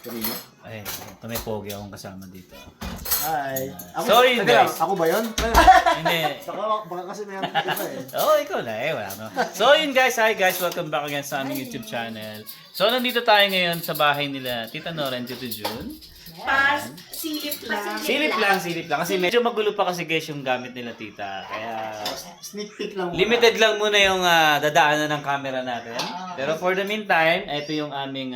Ay, ito may pogi akong kasama dito. Hi. So, yun, guys. Ako ba yun? Hindi. Baka kasi may iba eh. Oo, ikaw na eh. Wala no. So, yun guys. Hi guys. Welcome back again sa aming YouTube channel. So, nandito tayo ngayon sa bahay nila Tita Nora and Tito Jun. Silip lang. Silip lang. Kasi medyo magulo pa kasi guys yung gamit nila tita. Kaya Sneak peek lang muna. limited lang muna yung dadaanan ng camera natin. Pero for the meantime, ito yung aming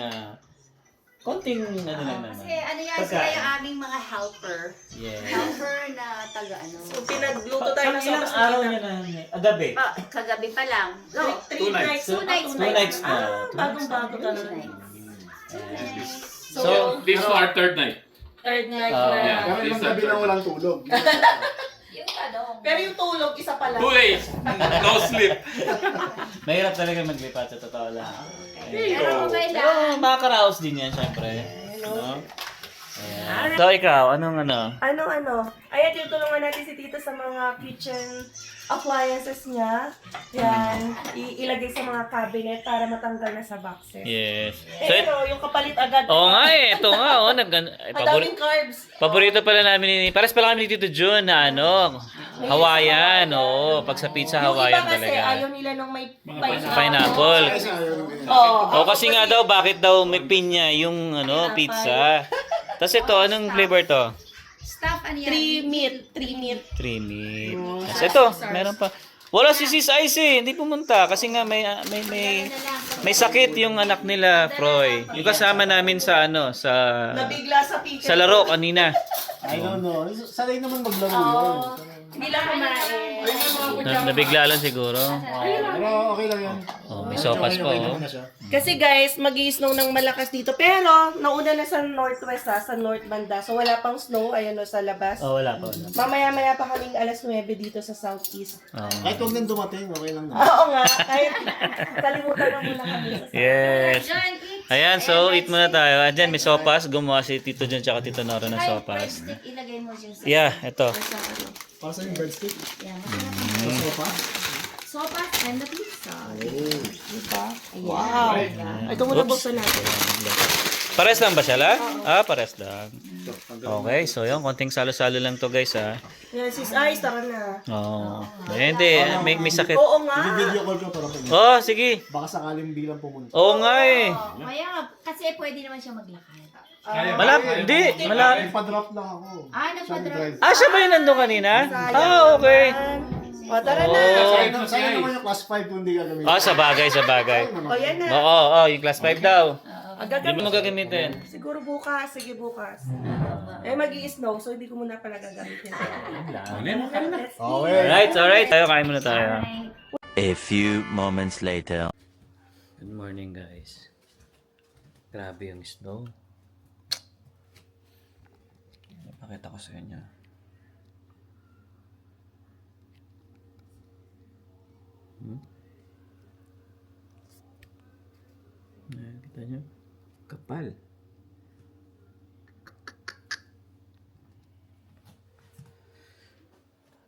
konting ano lang naman. Kasi ano yan, sila yung aming mga helper. Yeah. Helper na taga ano. So, pinagluto tayo ng Ilang sopas araw na niya na gabi. Kagabi pa lang. No, 3 nights. Two nights. Two nights na. Bagong-bago talaga. So, This is our third night. Third night Yeah. na. Kami lang gabi na walang tulog. Yung tanong. Pero yung tulog, isa pa lang. 2 days. No sleep. mahirap talaga maglipat sa totoo lang. Pero okay Pero lang. makakaraos din yan, syempre. No? Ayan. So, ikaw, anong ano? Ano? Ayan, tinutulungan natin si Tito sa mga kitchen appliances niya. Yan. Ilagay sa mga cabinet para matanggal na sa boxes. Yes. Eh, So, ito, yung kapalit agad. oo nga eh. Ito nga, oh. Ang daming carbs. Paborito pala namin ni... Pares pala kami ni Tito Jun na ano, Hawaiian. Oo, pag sa pizza Hawaiian Yung iba kasi talaga. ayaw nila nung may Pineapple. Kasi ayaw nung ganyan. Oo. O kasi nga daw, bakit daw may pinya yung ano, pizza? Tapos ito, anong flavor to? Staff, ano yan? 3 meat. 3 meat. Creamy. Tapos ito, meron pa. Wala si Sis Ice eh, hindi pumunta kasi nga may sakit yung anak nila, Froy. Yung kasama namin sa ano, sa Nabigla sa pizza. sa laro kanina. I don't know. Sanay naman maglaro yun. Hindi lang kumain. Nabigla lang siguro. Pero okay lang yan. Oh, may sopas pa oh. na siya. Kasi guys, mag-i-snow ng malakas dito. Pero, nauna na sa northwest sa north banda. So, wala pang snow, ayun sa labas. Oh, wala pa wala. Mamaya-maya pa kaming alas 9 dito sa southeast. Oh. Kahit huwag nang dumating, okay lang naman. Oo nga, kahit kalimutan na muna kami sa southeast. Yes. John, eat. Ayan, so eat muna tayo. Ayan, may sopas. Gumawa si Tito John tsaka Tito Nora ng sopas. Stick, ilagay mo dyan sa... Yeah, ito. Para sa yung breadstick. Yan. Mm. Sopa. Sopas and the pizza. Diba? Wow. Ito muna buksan natin. Pares lang ba siya lang? Pares lang. Okay, so yun, konting salo-salo lang to guys ha. Yan, sis Ice, tara na. Oo. Hindi, may sakit. Oo nga. I-video call ko para kung Oh, sige. baka sakaling bilang pumunta. Oo nga eh. Oh, kaya, kasi pwede naman siya maglakad. Hindi. Pa-drop lang ako. Nagpa-drive. Siya ba yung nandun kanina? Okay. O, tara na. Sayang naman yung class 5 kung hindi gagamitin. Sa bagay. O, yan na. Oo, yung class 5 daw. Agad Hindi mo gagamitin. Siguro bukas. Sige, bukas. Mag-i-snow, so hindi ko muna pala gagamitin. Let's eat. Alright. Tayo, kain muna tayo. A few moments later. Good morning guys. Grabe yung snow. Pakita ko sa inyo. Kita nyo? Kapal.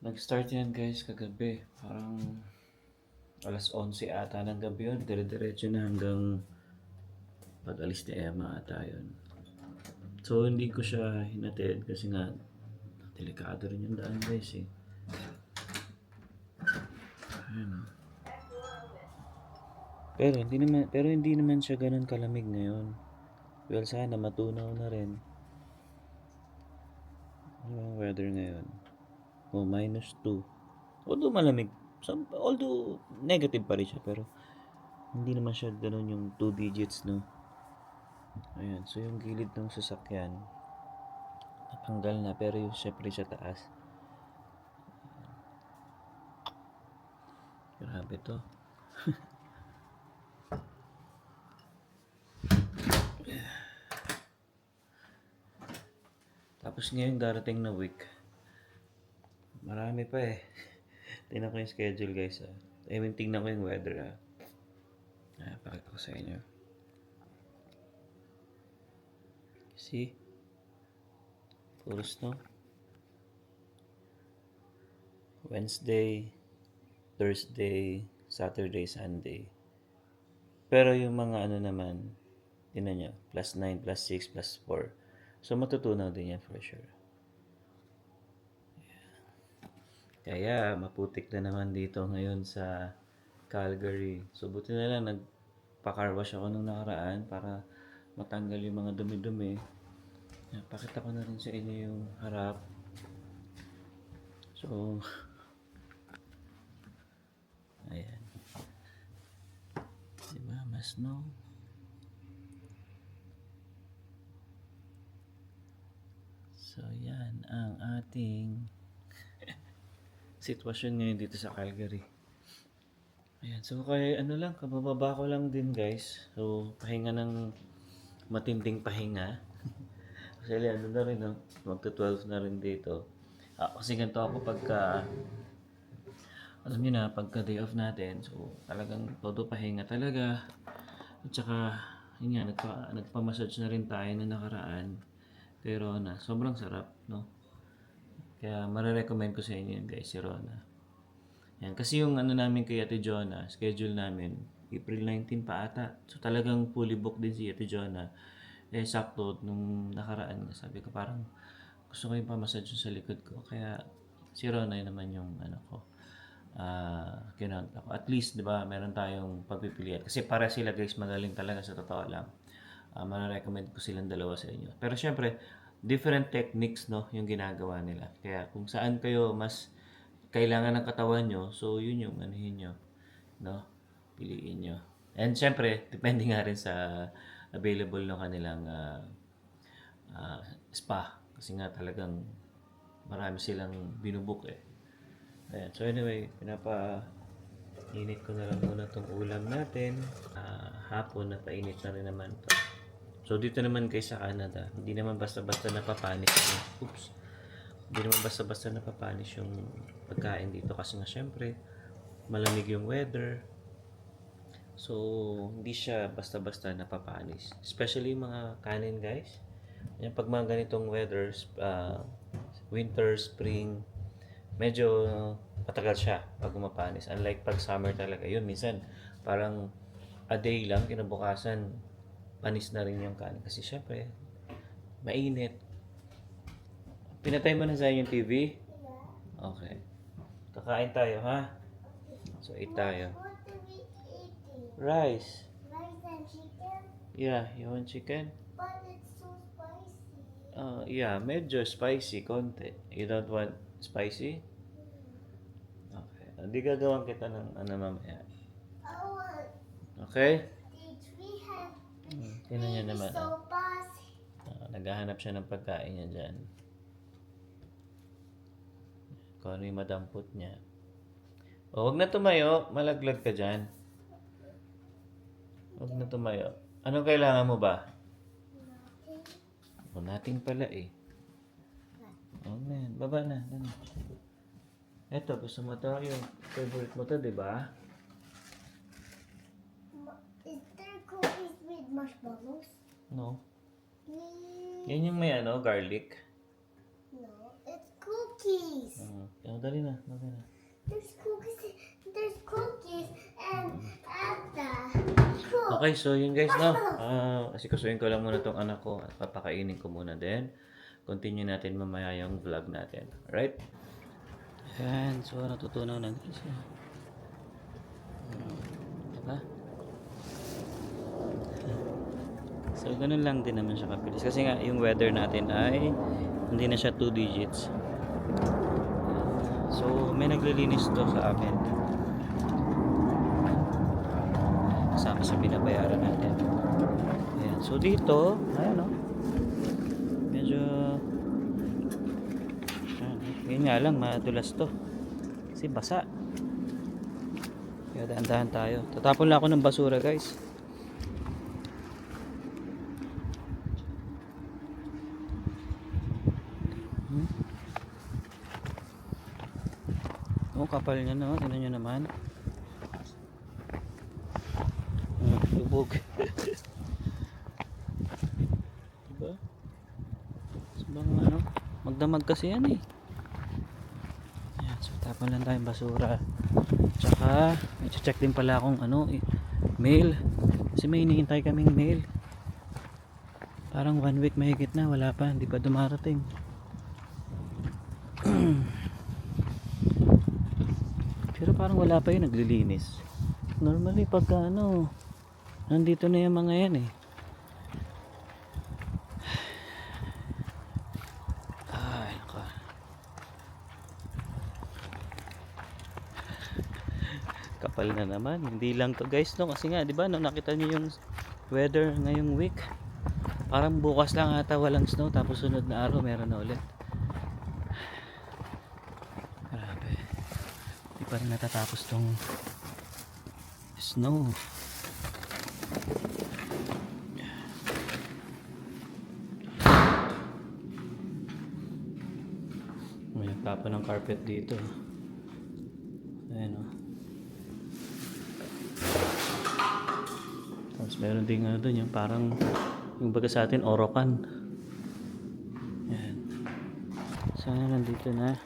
Nag-start yan guys kagabi. Parang alas 11 ata ng gabi yun. Dire-diretso na hanggang pag-alis ni Emma ata yun. So hindi ko siya hinatid kasi nga delikado rin yung daan guys eh. Ayan. Pero hindi naman siya ganun kalamig ngayon. Well, sana matunaw na rin. Ano ang weather ngayon? -2. Although malamig. Although negative pa rin siya pero hindi naman siya ganun yung 2 digits no. Ayan, so yung gilid ng sasakyan natanggal na pero yung syempre sa taas. Grabe to. Tapos ngayon darating na week. Marami pa eh. Tingnan ko yung schedule guys ha. Tingnan ko yung weather ha. Pakita ko sa inyo. See? Puro snow. Wednesday, Thursday, Saturday, Sunday. Pero yung mga ano naman, Tingnan nyo, plus 9, plus 6, plus 4. So, matutunaw din yan for sure. Kaya, maputik na naman dito ngayon sa Calgary. So, buti na lang nagpa-car wash ako nung nakaraan para matanggal yung mga dumi-dumi. Yan, pakita ko na rin sa inyo yung harap. So, ayan. Diba? Mas no? So, yan ang ating sitwasyon ngayon dito sa Calgary. Ayan, so kaya ano lang, kabababa ko lang din guys. So, pahinga ng matinding pahinga. Actually, ano na rin, no? Magta-12 na rin dito. Kasi ganito ako pagka, alam niyo na, pagka day off natin, so talagang todo pahinga talaga. At saka, yun nga, nagpa-massage na rin tayo na nakaraan. Kay Rona, sobrang sarap, no? Kaya marirecommend ko sa inyo yun guys, si Rona. Yan, kasi yung ano namin kay Ate Jonah, schedule namin, April 19 pa ata. So talagang fully booked din si Ate Jonah. Eh sakto, nung nakaraan, sabi ko parang gusto ko yung pamassage sa likod ko. Kaya si Rona yun naman yung ano ko, kinanta ko. At least, di ba, meron tayong pagpipilian. Kasi para sila guys, magaling talaga sa totoo lang. Marirecommend ko silang dalawa sa inyo. Pero syempre, different techniques, no, yung ginagawa nila. Kaya kung saan kayo mas kailangan ng katawan nyo, so yun yung anuhin nyo, no, piliin nyo. And syempre, depende nga rin sa available ng kanilang spa. Kasi nga talagang marami silang binubook eh. Ayan. So anyway, init ko na lang muna itong ulam natin. Hapon na painit na rin naman to. So dito naman kay sa Canada, hindi naman basta-basta napapanis yung, hindi naman basta-basta napapanis yung pagkain dito kasi nga syempre malamig yung weather. So hindi siya basta-basta napapanis. Especially yung mga kanin guys. Yung pag mga ganitong weathers, winter, spring, medyo matagal siya pag umapanis. Unlike pag summer talaga, yun minsan parang a day lang, kinabukasan panis na rin yung kanin. Kasi syempre, mainit. Pinatay mo na sa yung TV? Okay. Kakain tayo, ha? So, eat tayo. What are we eating? Rice. Rice and chicken? Yeah, you want chicken? But it's so spicy. Yeah, medyo spicy, konti. You don't want spicy? Okay. Hindi gagawan kita ng ano mamaya. I want Okay? these. We have Tingnan niya naman. so spicy. Naghahanap siya ng pagkain niya dyan. Kung ano yung madampot niya. O, huwag na tumayo. Malaglag ka dyan. Huwag na tumayo. Anong kailangan mo ba? O, nating pala eh. O, na yan. Baba na. Dun. Eto, gusto mo to. Yung favorite mo to, di ba? Is there cookies with marshmallows? No. Mm, Yan yung may ano, garlic. no, it's cookies. Dali na. Dali na. There's cookies. There's cookies and the cook. Okay, so yun guys, no? Kasi kasuhin ko lang muna tong anak ko at papakainin ko muna din. Continue natin mamaya yung vlog natin. Alright? Ayan, so natutunaw na guys. Diba? So ganun lang din naman siya kabilis. Kasi nga yung weather natin ay hindi na siya 2 digits. So may naglilinis to sa akin. Kasama sa binabayaran natin. Ayan. So dito, ayan o. Medyo yun nga lang, madulas to. Kasi basa. Kaya dahan-dahan tayo. Tatapon lang ako ng basura guys. Oh, kapal niya na. Tingnan nyo naman. Lubog. Diba? Sabang ano, magdamag kasi yan eh. Ayan, so tapon lang tayong basura. Tsaka, may check din pala akong ano, mail. Kasi may hinihintay kaming mail. Parang 1 week mahigit na, wala pa, hindi pa dumarating. Pero parang wala pa yun naglilinis. Normally pagka ano, nandito na yung mga yan eh. Ay, naka. Kapal na naman. Hindi lang to guys, no? Kasi nga, di ba, nung nakita niyo yung weather ngayong week, parang bukas lang ata walang snow, tapos sunod na araw meron na ulit. Grabe. Di pa rin natatapos tong snow. May nagtapon ng carpet dito. Ayan o. Tapos meron din ano dun yung parang yung baga sa atin orokan. Ayan. Sana nandito na.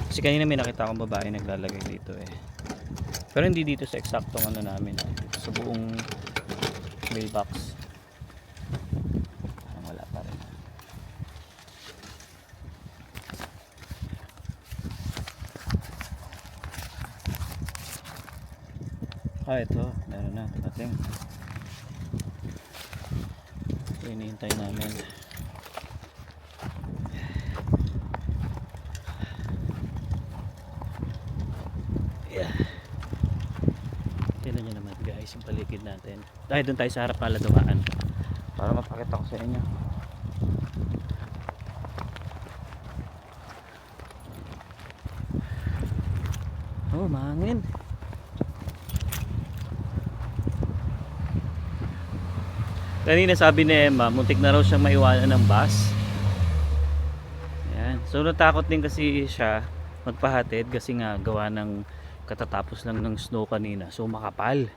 Kasi kanina may nakita akong babae naglalagay dito eh. Pero hindi dito sa eksaktong ano namin. Dito sa buong mailbox. Wala pa rin. Ito. Meron na. Dating. Ito hinihintay namin. Yeah. Tignan nyo naman guys yung paligid natin. Dahil doon tayo sa harap pala dumaan para mapakita ko sa inyo. Oh, mahangin. Kanina sabi ni Emma, muntik na raw siyang maiwanan ng bus. Ayan. So natakot din kasi siya magpahatid kasi nga gawa ng katatapos lang ng snow kanina. So makapal.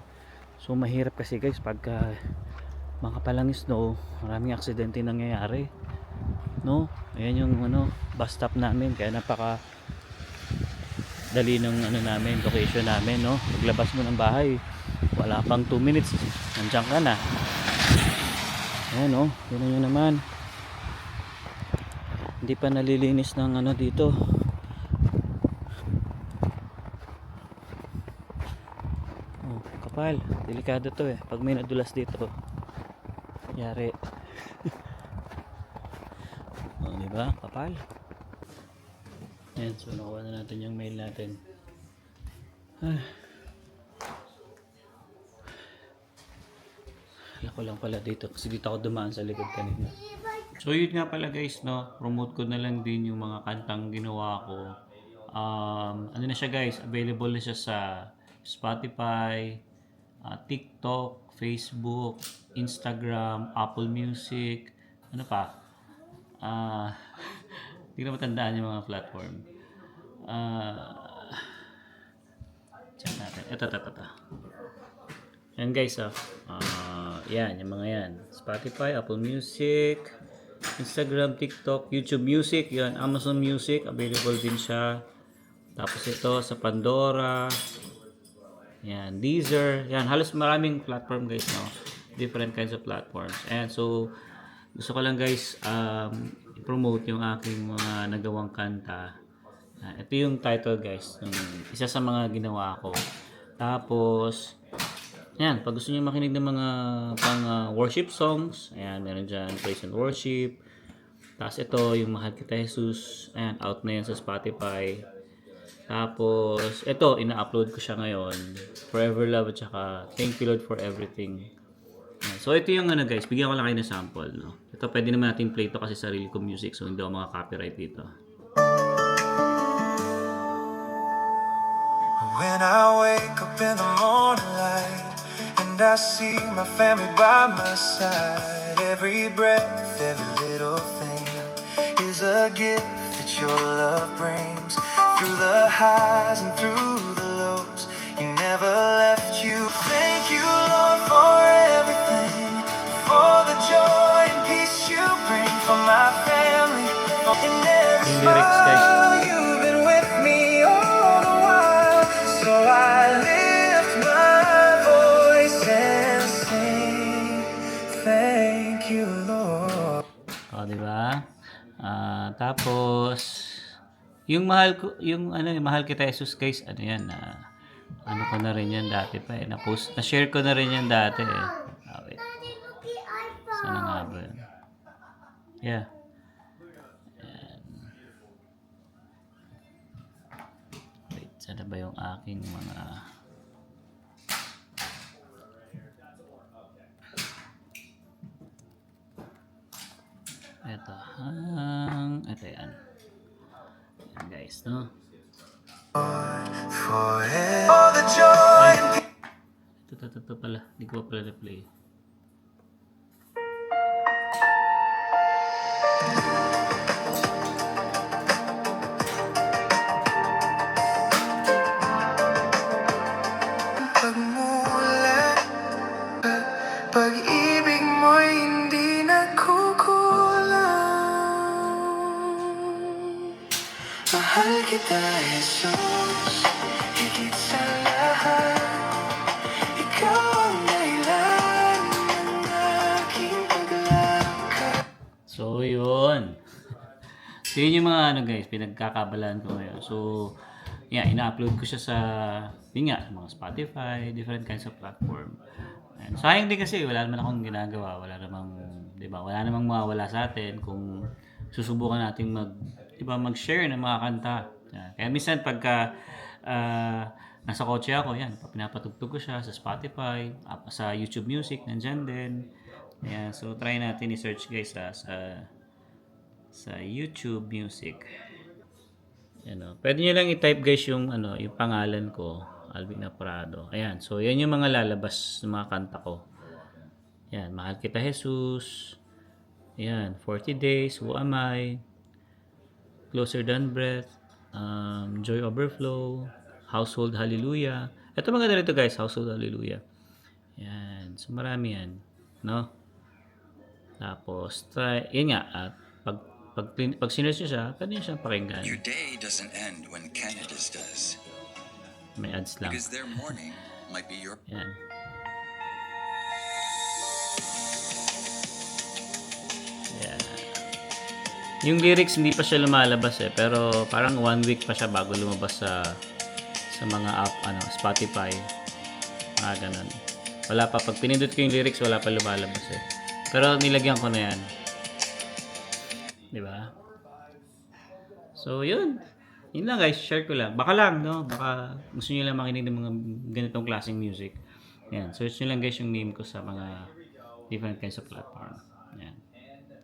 So mahirap kasi guys pagka makapal ang snow, maraming aksidente nangyayari. No? Ayan yung ano, bus stop namin, kaya napaka dali ng ano namin, location namin, no? Paglabas mo ng bahay, wala pang 2 minutes, nandiyan ka na. Ayan, no? Yun nyo naman. Hindi pa nalilinis ng ano dito. Oh, kapal. Delikado to eh. Pag may nadulas dito, yari. Oh, di ba? Kapal. Ayan, so nakuha na natin yung mail natin. Wala ko lang pala dito kasi dito ako dumaan sa likod kanina. So yun nga pala guys, no, promote ko na lang din yung mga kantang ginawa ko. Ano na siya guys, available na siya sa Spotify, TikTok, Facebook, Instagram, Apple Music, ano pa? Hindi na matandaan yung mga platform. Check natin. Ito. Yan guys, yan, yung mga yan. Spotify, Apple Music, Instagram, TikTok, YouTube Music, yan, Amazon Music, available din siya. Tapos ito sa Pandora, yan, Deezer, yan, halos maraming platform guys, no? Different kinds of platforms. And so, gusto ko lang guys, i-promote yung aking mga nagawang kanta. Ito yung title guys, ng isa sa mga ginawa ko. Tapos, yan, pag gusto niyo makinig ng mga pang worship songs, ayan, meron dyan, praise and worship. Tapos ito, yung Mahal Kita Jesus, ayan, out na yan sa Spotify. Tapos, ito, ina-upload ko siya ngayon, Forever Love at saka Thank You Lord for Everything. Ayan, so ito yung ano guys, bigyan ko lang kayo ng sample, no? Ito, pwede naman natin play ito kasi sarili ko music, so hindi ako maka-copyright dito. When I wake up in the morning light and I see my family by my side, every breath, every little thing is a gift that your love brings. Through the highs and through the lows, you never left. You thank you, Lord, for everything, for the joy and peace you bring for my family. In every lyrics, guys. smile, you've been with me all the while. So I live di ba? Tapos yung mahal ko, yung ano, yung mahal kita Jesus guys, ano yan, ano ko na rin yan dati pa eh. Na-share ko na rin yan dati eh. Wait. Sana nga ba yun? Yeah. Wait, sana ba yung aking mga... Ito yan. Yan guys, no? For all the joy and Ito pala. Hindi ko pa pala na-play. pagmulan. Pag-ibig mo'y hindi nagkukulang. Mahal kita, Jesus, higit sa lahat. Ikaw ang dahilan ng aking paglakad. So, yun. So, yun yung mga ano guys, pinagkakabalaan ko ngayon. So, yeah, ina-upload ko siya sa, yun nga, mga Spotify, different kinds of platform. And sayang din kasi, wala naman akong ginagawa. Wala namang, di ba, wala namang mawawala sa atin kung susubukan natin mag-share ng mga kanta. Yan. Kaya minsan pagka nasa kotse ako, yan, pinapatugtog ko siya sa Spotify, sa YouTube Music, nandyan din. Yan, so try natin i-search guys sa YouTube Music. Ano, pwede niyo lang i-type guys yung yung pangalan ko, Alvin Aprado. Ayan, so yan yung mga lalabas ng mga kanta ko. Yan, Mahal Kita Jesus. Ayan, 40 Days, Who Am I? Closer Than Breath, Joy Overflow, Household Hallelujah. Ito maganda rito guys, Household Hallelujah. Yan, so marami yan, no? Tapos, yun nga, at pag sinerge nyo siya, pwede nyo siyang pakinggan. Your day doesn't end when Canada's does. May ads lang. Because their morning might be your... Yan. Yan. Yung lyrics hindi pa siya lumalabas eh, pero parang 1 week pa siya bago lumabas sa mga app, Spotify. Ganun. Wala pa, pag pinindot ko yung lyrics, wala pa lumalabas eh. Pero nilagyan ko na yan. Di ba? So, yun. Yun lang guys, share ko lang. Baka lang, no? Baka gusto nyo lang makinig ng mga ganitong klaseng music. Yan. Search nyo lang guys yung name ko sa mga different kinds of platform. Yan.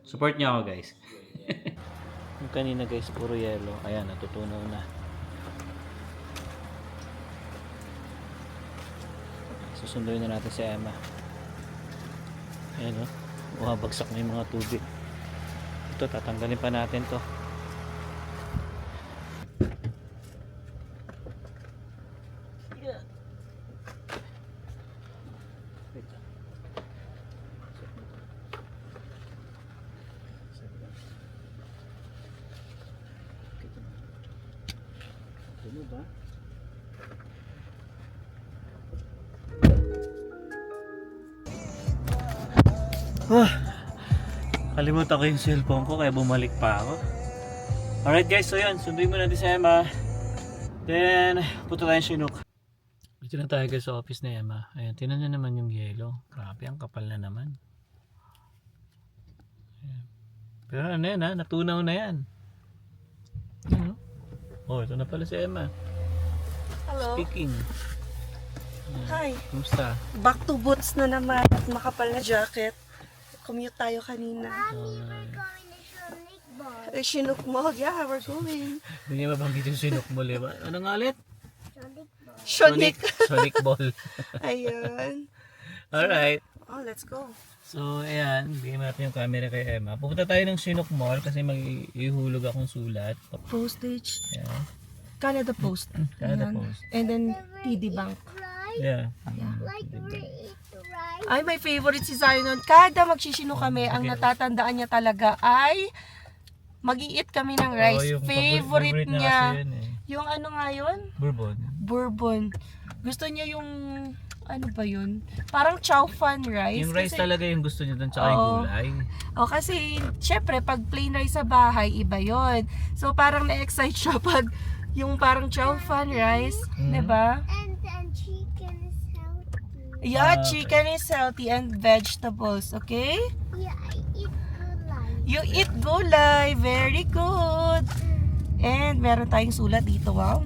Support nyo ako guys. Yung kanina guys, puro yellow. Ayan, natutunaw na. Susunduin na natin si Emma. Ayan o. Bumabagsak na yung mga tubig. Ito, tatanggalin pa natin to. Yeah. Wait lang. Ano ba? Kalimutan ko yung cellphone ko kaya bumalik pa ako. Alright guys, so yun, sunduin mo natin si Emma. Then, punta tayong Chinook. Dito na tayo guys sa office ni Emma. Ayan, tinan nyo naman yung yellow. Grabe, ang kapal na naman. Ayan. Pero ano yan ha, natunaw na yan. Ano? Oh, ito na pala si Emma. Hello. Speaking. Hi. Kumusta? Back to boots na naman at makapal na jacket. Commute tayo kanina. Going to Sonic Ball. Chinook Mall, yeah, we're going. Hindi niya mabanggit yung Chinook mo, diba? Ano nga ulit? Sonic. Sonic Ball. Ayun. Alright. Oh, let's go. So, ayan. Bigyan natin yung camera kay Emma. Pupunta tayo ng Chinook Mall kasi mag-ihulog akong sulat. Postage. Ayan. Canada Post. Canada Ayan. Post. And then, TD Bank. Yeah. Like we eat rice. Ay, my favorite si Zion. Kada magsisino kami, ang natatandaan niya talaga ay mag-i-eat kami ng rice. yung favorite kasi niya. yun eh. Yung ano nga yun? Bourbon. Bourbon. Gusto niya yung ano ba yun? Parang chow fan rice. Yung rice Kasi- talaga yung gusto niya doon, tsaka yung Oo. gulay. kasi syempre pag plain rice sa bahay, iba yon. So parang na-excite siya pag yung parang chow fan rice, Mhm. 'di ba? And chicken is healthy. Yeah, Okay. chicken is healthy and vegetables, okay? Yeah, I eat gulay. You eat gulay, very good. And meron tayong sulat dito, wow.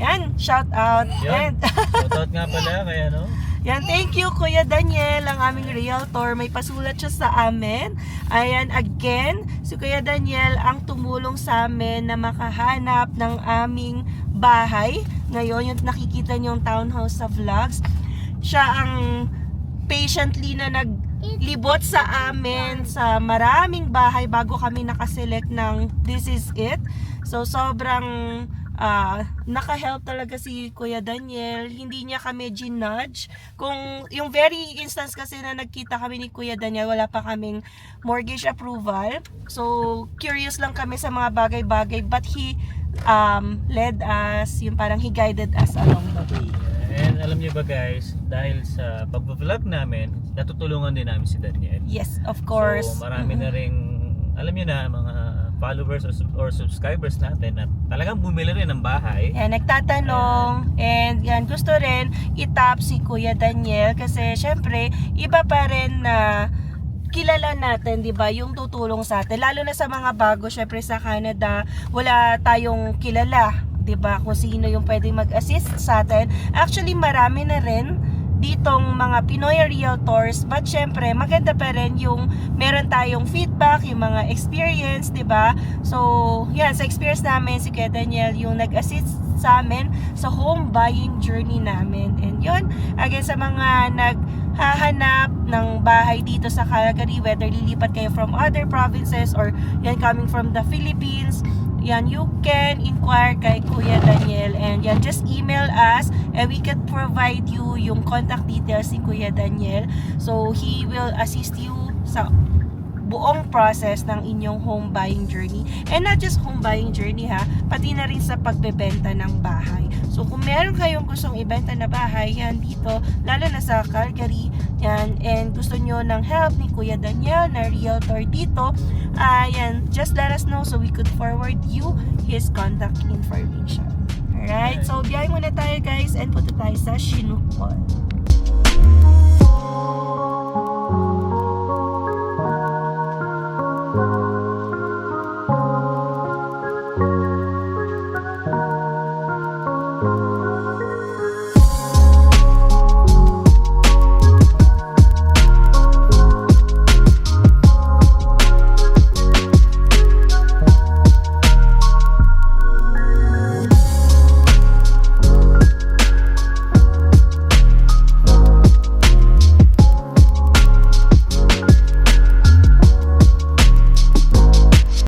Yan, shout out. Yan. And Shoutout nga pala kaya no? yan, thank you Kuya Daniel, ang aming realtor. May pasulat siya sa amin. Ayan, again, si Kuya Daniel ang tumulong sa amin na makahanap ng aming bahay. Ngayon, yung nakikita niyo yung townhouse sa vlogs. Siya ang patiently na naglibot sa amin sa maraming bahay bago kami nakaselect ng this is it. So, sobrang naka-help talaga si Kuya Daniel. Hindi niya kami ginudge. Kung yung very instance kasi na nagkita kami ni Kuya Daniel, wala pa kaming mortgage approval. So, curious lang kami sa mga bagay-bagay. But he led us, yung parang he guided us along the way. And alam niyo ba guys, dahil sa pag-vlog namin, natutulungan din namin si Daniel. Yes, of course. So marami na ring, alam niyo na, mga followers or subscribers natin na talagang bumili rin ng bahay. Yan, nagtatanong, and yan, gusto rin itap si Kuya Daniel kasi syempre, iba pa rin na kilala natin, di ba, yung tutulong sa atin. Lalo na sa mga bago, syempre sa Canada, wala tayong kilala, di ba, kung sino yung pwede mag-assist sa atin. Actually, marami na rin ditong mga Pinoy realtors, but syempre maganda pa rin yung meron tayong feedback, yung mga experience, 'di ba? So, yan, sa experience namin si Kuya Daniel yung nag-assist sa amin sa home buying journey namin. And yun, again sa mga naghahanap ng bahay dito sa Calgary, whether lilipat kayo from other provinces or yan coming from the Philippines, yan, you can inquire kay Kuya Daniel, and yan, just email us and we can provide you yung contact details ni Kuya Daniel. So, he will assist you sa buong process ng inyong home buying journey. And not just home buying journey ha, pati na rin sa pagbebenta ng bahay. So, kung meron kayong gustong ibenta na bahay, yan dito, lalo na sa Calgary, yan, and gusto nyo ng help ni Kuya Daniel na realtor dito, yan, just let us know so we could forward you his contact information. Alright, so biyahe muna tayo guys and punta tayo sa Chinook Mall.